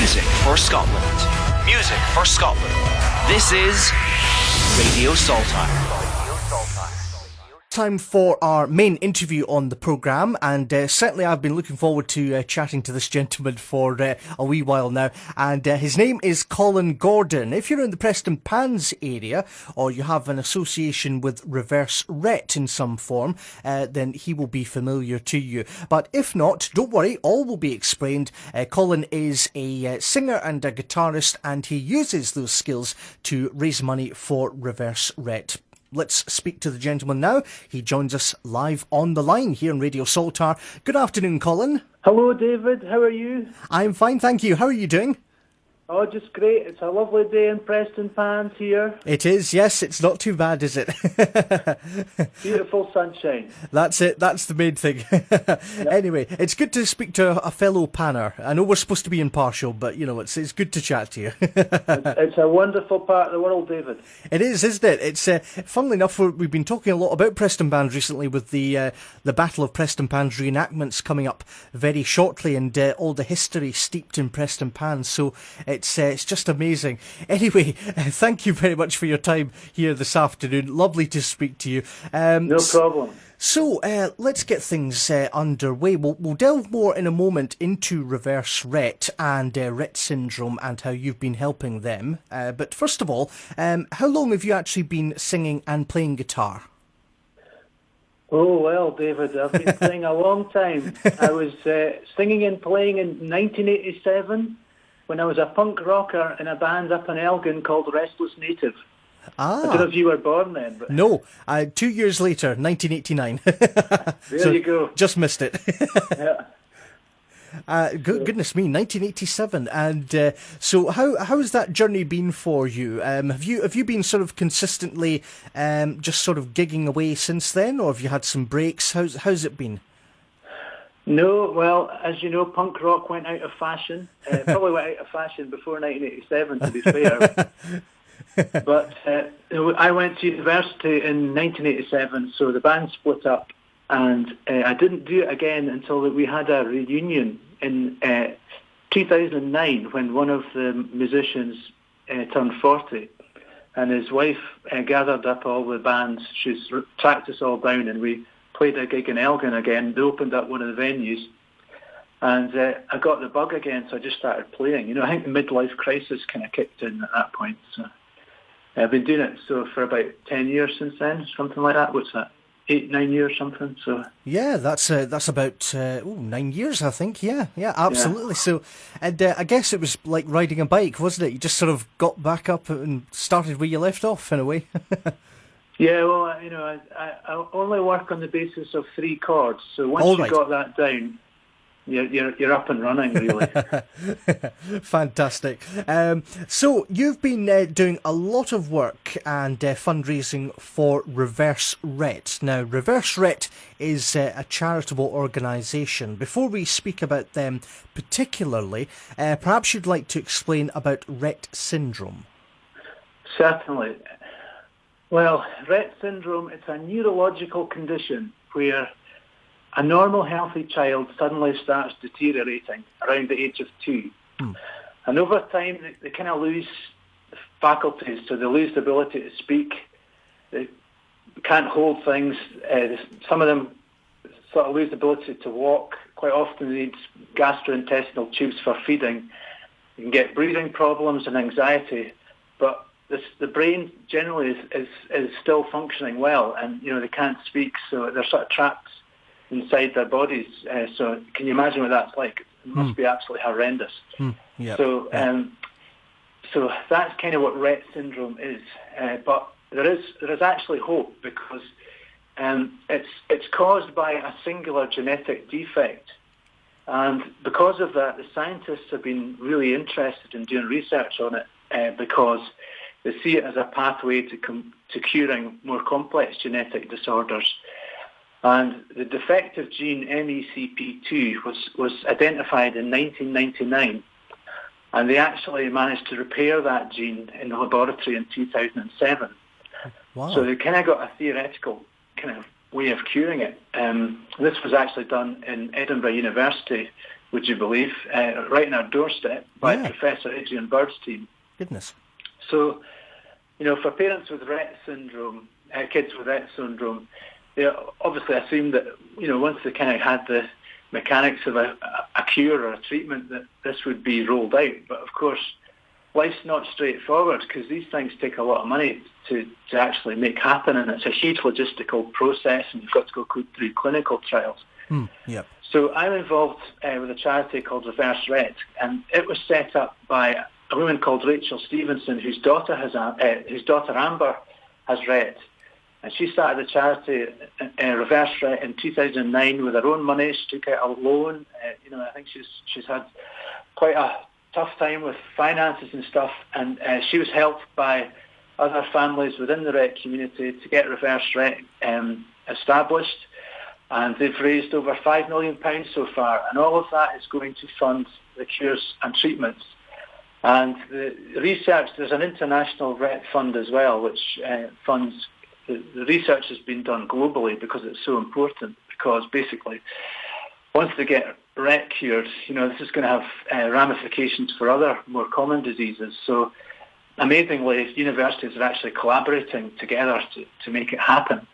Music for Scotland. Music for Scotland. This is Radio Saltire. Time for our main interview on the programme, and certainly I've been looking forward to chatting to this gentleman for a wee while now, and his name is Colin Gordon. If you're in the Preston Pans area, or you have an association with Reverse Rett in some form, then he will be familiar to you. But if not, don't worry, all will be explained. Colin is a singer and a guitarist, and he uses those skills to raise money for Reverse Rett. Let's speak to the gentleman now. He joins us live on the line here on Radio Saltire. Good afternoon, Colin. Hello, David. How are you? I'm fine, thank you. How are you doing? Oh, just great. It's a lovely day in Preston Pans here. It is, yes. It's not too bad, is it? Beautiful sunshine. That's it. That's the main thing. Yep. Anyway, it's good to speak to a fellow panner. I know we're supposed to be impartial, but, you know, it's good to chat to you. It's a wonderful part of the world, David. It is, isn't it? It's funnily enough, we've been talking a lot about Preston Pans recently with the Battle of Preston Pans reenactments coming up very shortly, and all the history steeped in Preston Pans. So it's just amazing. Anyway, thank you very much for your time here this afternoon. Lovely to speak to you. No problem. So let's get things underway. We'll delve more in a moment into Reverse Rett and Rett syndrome and how you've been helping them. But first of all, how long have you actually been singing and playing guitar? Oh, well, David, I've been playing a long time. I was singing and playing in 1987 when I was a punk rocker in a band up in Elgin called Restless Native. I don't know if you were born then. But... No, 2 years later, 1989. There you go. Just missed it. Yeah. Goodness me, 1987. And so how's that journey been for you? Have you been sort of consistently just sort of gigging away since then, or have you had some breaks? How's it been? No, well, as you know, punk rock went out of fashion. Probably went out of fashion before 1987, to be fair. But I went to university in 1987, so the band split up, and I didn't do it again until we had a reunion in 2009 when one of the musicians turned 40, and his wife gathered up all the bands. She's tracked us all down, and we played a gig in Elgin again. They opened up one of the venues, and I got the bug again, so I just started playing. You know, I think the midlife crisis kind of kicked in at that point. So I've been doing it for about 10 years since then, something like that. What's that? 8-9 years, something. So yeah, that's about 9 years, I think. Yeah, absolutely. Yeah. So, and I guess it was like riding a bike, wasn't it? You just sort of got back up and started where you left off, in a way. Yeah, well, you know, I only work on the basis of 3 chords. So once you got that down, you're up and running, really. Fantastic. So you've been doing a lot of work and fundraising for Reverse Rett. Now, Reverse Rett is a charitable organisation. Before we speak about them particularly, perhaps you'd like to explain about Rett syndrome. Certainly. Well, Rett syndrome, it's a neurological condition where a normal, healthy child suddenly starts deteriorating around the age of 2. And over time, they kind of lose faculties, so they lose the ability to speak. They can't hold things. Some of them sort of lose the ability to walk. Quite often they need gastrointestinal tubes for feeding. You can get breathing problems and anxiety, but the brain generally is still functioning well, and you know they can't speak, so they're sort of trapped inside their bodies. So can you imagine what that's like? It must be absolutely horrendous. Yep. So that's kind of what Rett syndrome is. But there is actually hope, because it's caused by a singular genetic defect, and because of that, the scientists have been really interested in doing research on it because they see it as a pathway to curing more complex genetic disorders. And the defective gene MECP2 was identified in 1999, and they actually managed to repair that gene in the laboratory in 2007. Wow. So they kind of got a theoretical kind of way of curing it. This was actually done in Edinburgh University would you believe, right on our doorstep by Professor Adrian Bird's team. Goodness. So, for parents with Rett syndrome, kids with Rett syndrome, they obviously assumed that, once they kind of had the mechanics of a cure or a treatment, that this would be rolled out. But of course, life's not straightforward, because these things take a lot of money to actually make happen, and it's a huge logistical process, and you've got to go through clinical trials. Yep. So I'm involved with a charity called Reverse Rett, and it was set up by a woman called Rachel Stevenson, whose daughter Amber has Rett. And she started the charity Reverse Rett in 2009 with her own money. She took out a loan. I think she's had quite a tough time with finances and stuff, and she was helped by other families within the Rett community to get Reverse Rett established, and they've raised over £5 million so far, and all of that is going to fund the cures and treatments. And the research, there's an international Rett fund as well, which funds, the research has been done globally because it's so important, because basically once they get Rett cured, this is going to have ramifications for other more common diseases. So amazingly, universities are actually collaborating together to make it happen.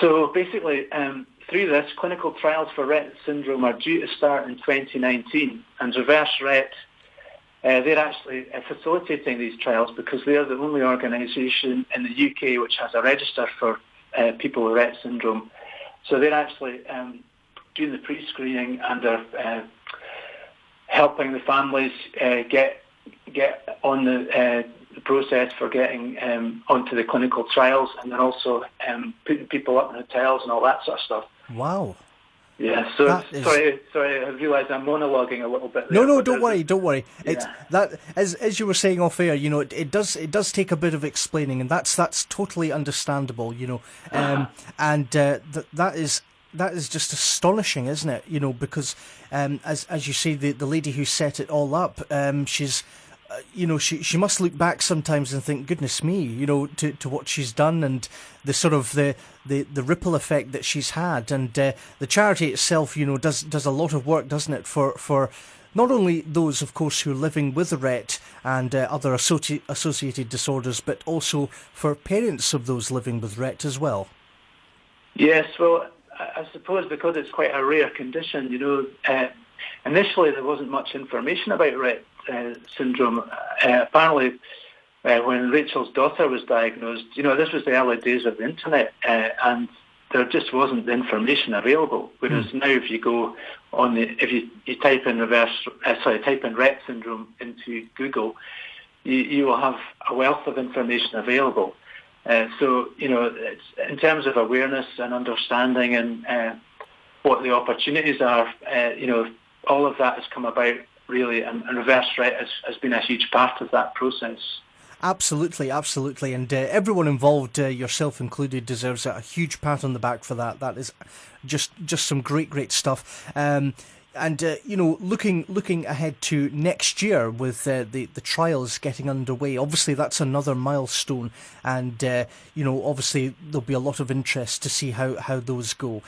So basically, through this, clinical trials for Rett syndrome are due to start in 2019, and Reverse Rett, they're actually facilitating these trials because they're the only organisation in the UK which has a register for people with Rett syndrome. So they're actually doing the pre-screening, and they're helping the families get on the process for getting onto the clinical trials, and they're also putting people up in hotels and all that sort of stuff. Wow. Yeah, so sorry, I realise I'm monologuing a little bit there. No, don't worry. Yeah. It's that, as you were saying off air, it does take a bit of explaining, and that's totally understandable, and that is just astonishing, isn't it? Because as you say, the lady who set it all up, she's she must look back sometimes and think, goodness me, to what she's done, and the sort of the ripple effect that she's had, and the charity itself, does a lot of work, doesn't it, for not only those, of course, who are living with Rett and other associated disorders, but also for parents of those living with Rett as well. Yes, well, I suppose because it's quite a rare condition, initially there wasn't much information about Rett syndrome. Apparently, when Rachel's daughter was diagnosed, this was the early days of the internet, and there just wasn't the information available. Whereas now, if you go on if you type in Rett syndrome into Google, you will have a wealth of information available. So it's, in terms of awareness and understanding and what the opportunities are, all of that has come about really, and Reverse Rett has been a huge part of that process. Absolutely, and everyone involved, yourself included, deserves a huge pat on the back for that. That is just some great stuff. And looking ahead to next year with the trials getting underway, obviously that's another milestone, and obviously there'll be a lot of interest to see how those go.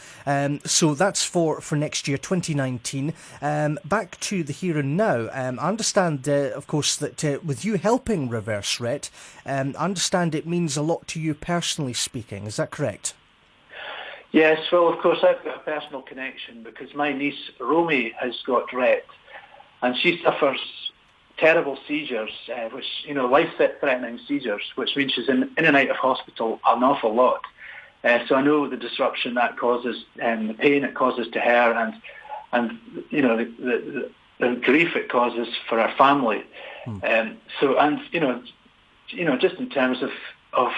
So that's for next year, 2019. Back to the here and now. I understand, of course, that with you helping Reverse Rett, I understand it means a lot to you personally speaking. Is that correct? Yes, well, of course, I've got a personal connection because my niece, Romy, has got Rett, and she suffers terrible seizures, life-threatening seizures, which means she's in and out of hospital an awful lot. So I know the disruption that causes, and the pain it causes to her, and the grief it causes for her family. Just in terms of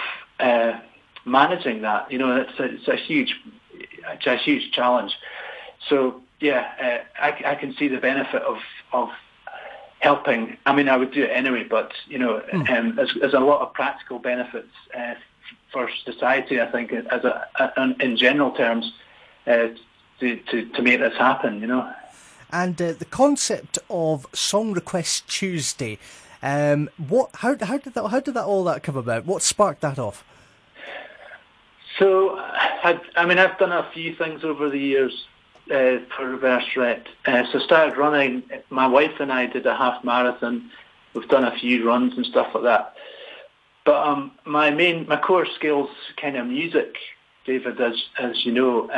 managing that, it's a huge challenge. So I can see the benefit of helping. I mean, I would do it anyway, but there's a lot of practical benefits for society, I think, in general terms, to make this happen. And the concept of Song Request Tuesday, how did all that come about? What sparked that off? So, I've done a few things over the years for Reverse Rett. So I started running. My wife and I did a half marathon. We've done a few runs and stuff like that. But my core skills kind of music, David, as you know.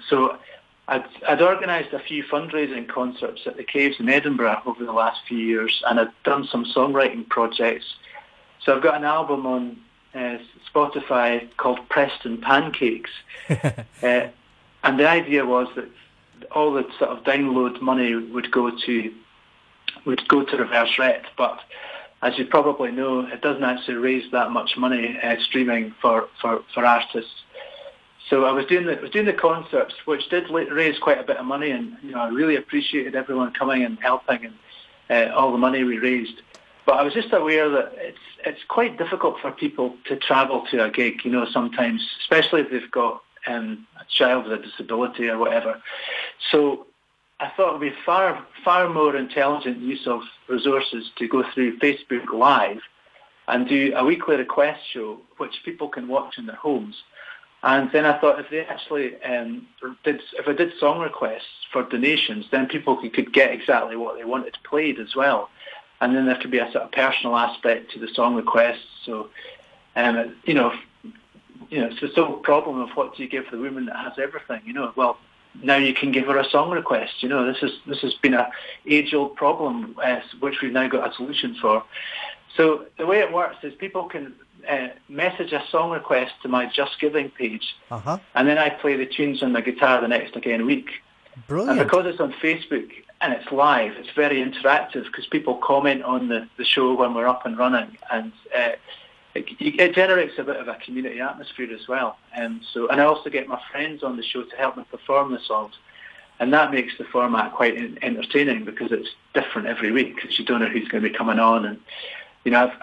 So I'd organised a few fundraising concerts at the Caves in Edinburgh over the last few years, and I'd done some songwriting projects. So I've got an album on Spotify called Preston Pancakes. And the idea was that all the sort of download money would go to Reverse Rett, but as you probably know, it doesn't actually raise that much money streaming for artists. So I was doing the concerts, which did raise quite a bit of money, and I really appreciated everyone coming and helping and all the money we raised. But I was just aware that it's quite difficult for people to travel to a gig, sometimes, especially if they've got a child with a disability or whatever. So I thought it would be far more intelligent use of resources to go through Facebook Live and do a weekly request show, which people can watch in their homes. And then I thought if they actually if I did song requests for donations, then people could get exactly what they wanted played as well. And then there could be a sort of personal aspect to the song requests. So, it's the sole problem of what do you give the woman that has everything, Well, now you can give her a song request. This has been a age-old problem, which we've now got a solution for. So the way it works is people can message a song request to my Just Giving page, and then I play the tunes on the guitar the next again week. Brilliant. And because it's on Facebook and it's live, it's very interactive because people comment on the show when we're up and running, and it generates a bit of a community atmosphere as well. And I also get my friends on the show to help me perform the songs, and that makes the format quite entertaining because it's different every week because you don't know who's going to be coming on. And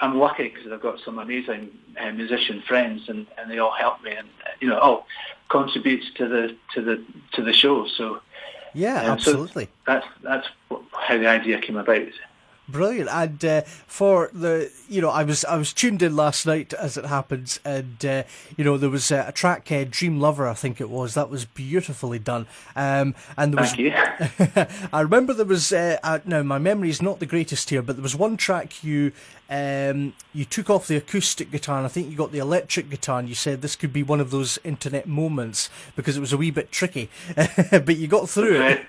I'm lucky because I've got some amazing musician friends, and they all help me, and all contributes to the show. So yeah, absolutely. So that's how the idea came about. Brilliant. And for the, I was tuned in last night as it happens, and there was a track, Dream Lover, I think it was, that was beautifully done. And there Thank you. I remember there was now my memory is not the greatest here, but there was one track you took off the acoustic guitar, and I think you got the electric guitar, and you said this could be one of those internet moments because it was a wee bit tricky, but you got through it.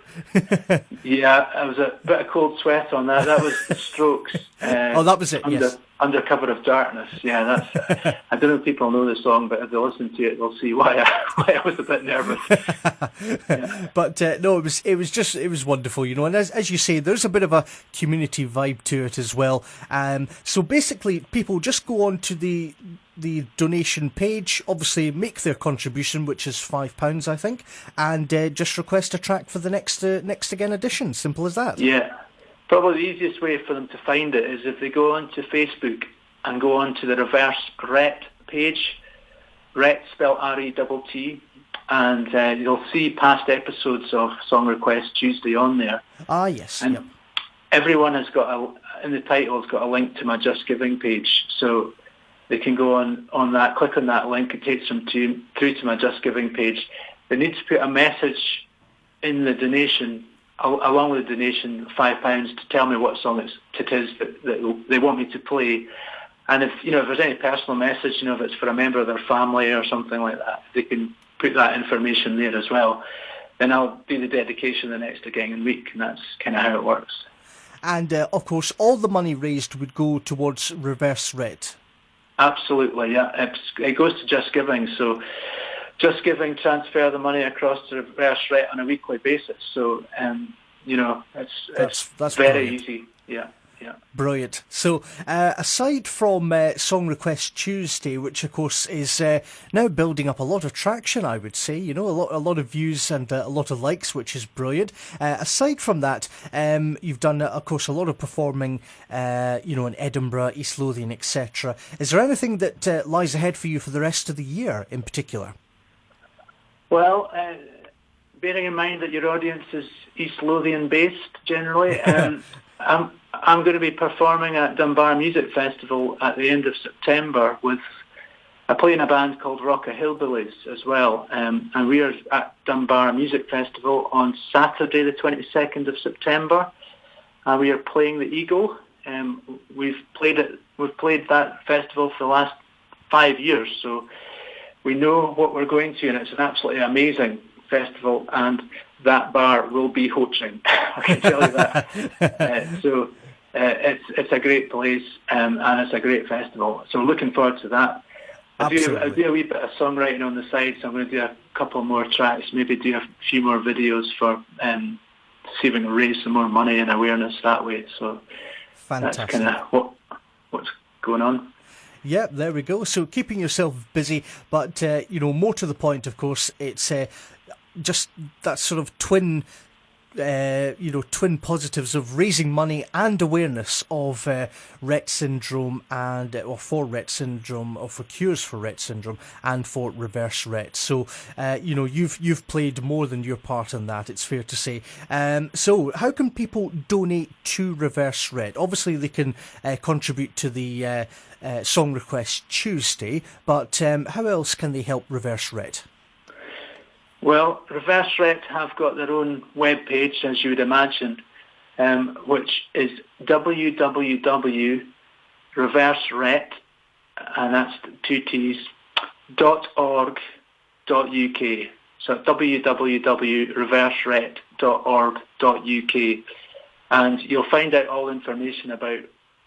Yeah, I was a bit of cold sweat on that. That was the Strokes. That was it. Yes. Under Cover of Darkness. Yeah, that's. I don't know if people know the song, but if they listen to it, they'll see why I was a bit nervous. Yeah. But no, it was wonderful, and as you say, there's a bit of a community vibe to it as well. So basically, people just go on to the donation page, obviously make their contribution, which is £5, I think, and just request a track for the next again edition. Simple as that. Yeah. Probably the easiest way for them to find it is if they go onto Facebook and go onto the Reverse Rett page, Rett spelled R-E-T-T, and you'll see past episodes of Song Request Tuesday on there. Ah, yes. And yep. Everyone has got in the title has got a link to my Just Giving page, so they can go on that, click on that link, it takes them through to my Just Giving page. They need to put a message in the donation, along with the donation, £5, to tell me what song it is that they want me to play. And if there's any personal message, if it's for a member of their family or something like that, they can put that information there as well. Then I'll do the dedication the next again week, and that's kind of how it works. And of course, all the money raised would go towards Reverse Rett. Absolutely, yeah. It goes to Just Giving, so Just Giving transfer the money across to Reverse Rett on a weekly basis. So, it's very easy. Yeah. Brilliant. So, aside from Song Request Tuesday, which of course is now building up a lot of traction, I would say, a lot of views and a lot of likes, which is brilliant. Aside from that, you've done, of course, a lot of performing, in Edinburgh, East Lothian, etc. Is there anything that lies ahead for you for the rest of the year, in particular? Well, bearing in mind that your audience is East Lothian based generally, I'm going to be performing at Dunbar Music Festival at the end of September with I play in a band called Rocka Hillbillies as well, and we are at Dunbar Music Festival on Saturday the 22nd of September, and we are playing the Eagle. We've played that festival for the last 5 years, so we know what we're going to, and it's an absolutely amazing festival, and that bar will be hoaching. I can tell you that. It's a great place, and it's a great festival. So looking forward to that. I do a wee bit of songwriting on the side, so I'm going to do a couple more tracks, maybe do a few more videos for see if we can raise some more money and awareness that way. So fantastic. That's kind of what's going on. Yeah, there we go. So keeping yourself busy, but more to the point, of course, it's just that sort of twin positives of raising money and awareness of Rett syndrome and for Rett syndrome, or for cures for Rett syndrome and for reverse Rett. So you've played more than your part in that, it's fair to say. So how can people donate to reverse Rett? Obviously they can contribute to the Song Request Tuesday, but how else can they help reverse Rett? Well, Reverse Rett have got their own webpage, as you would imagine, which is www.reverserett, and that's 2 T's, .org.uk. So www.reverserett.org.uk, and you'll find out all information about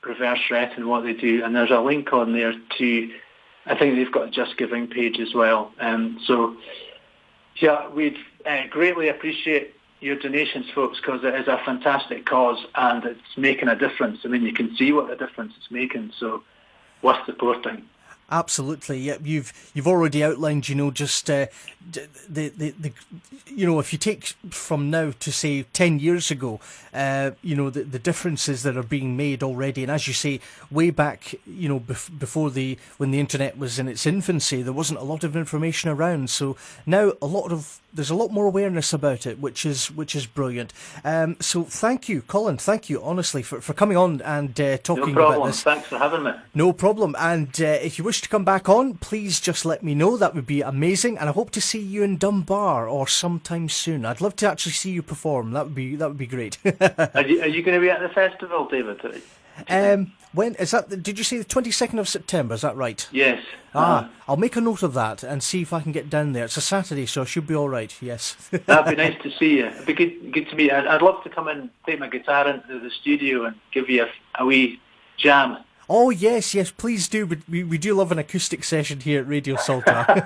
Reverse Rett and what they do, and there's a link on there to, I think they've got a Just Giving page as well. Yeah, we'd greatly appreciate your donations, folks, because it is a fantastic cause and it's making a difference. I mean, you can see what the difference it's making, so worth supporting. Absolutely, yeah. You've already outlined, just the if you take from now to say 10 years ago, the differences that are being made already, and as you say, way back, before when the internet was in its infancy, there wasn't a lot of information around. So now there's a lot more awareness about it, which is brilliant. So thank you, Colin. Thank you, honestly, for coming on and talking about this. Thanks for having me. No problem. And if you wish to come back on, please just let me know. That would be amazing. And I hope to see you in Dunbar or sometime soon. I'd love to actually see you perform. That would be great. Are you going to be at the festival, David? When is that? Did you say the 22nd of September? Is that right? Yes. I'll make a note of that and see if I can get down there. It's a Saturday, so I should be all right. Yes. That'd be nice to see you. It'd be good to meet you. I'd love to come and take my guitar into the studio and give you a wee jam. Oh, yes, please do. We do love an acoustic session here at Radio Saltire.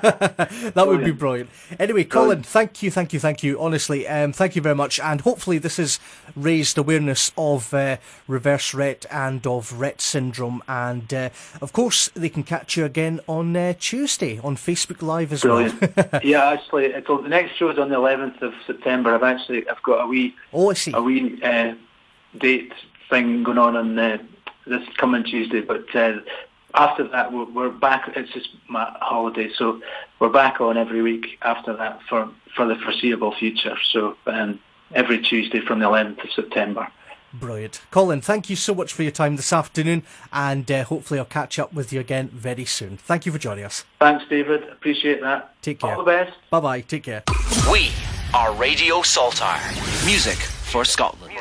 That would be brilliant. Anyway, Colin, thank you. Honestly, thank you very much. And hopefully this has raised awareness of reverse Rett and of Rett syndrome. And, of course, they can catch you again on Tuesday on Facebook Live as well. Yeah, actually, the next show is on the 11th of September. I've got a wee date thing going on this coming Tuesday, but after that we're back. It's just my holiday, so we're back on every week after that for the foreseeable future. So every Tuesday from the 11th of September. Brilliant. Colin, thank you so much for your time this afternoon, and hopefully I'll catch up with you again very soon. Thank you for joining us. Thanks, David. Appreciate that. Take care. All the best. Bye-bye. Take care. We are Radio Saltire. Music for Scotland.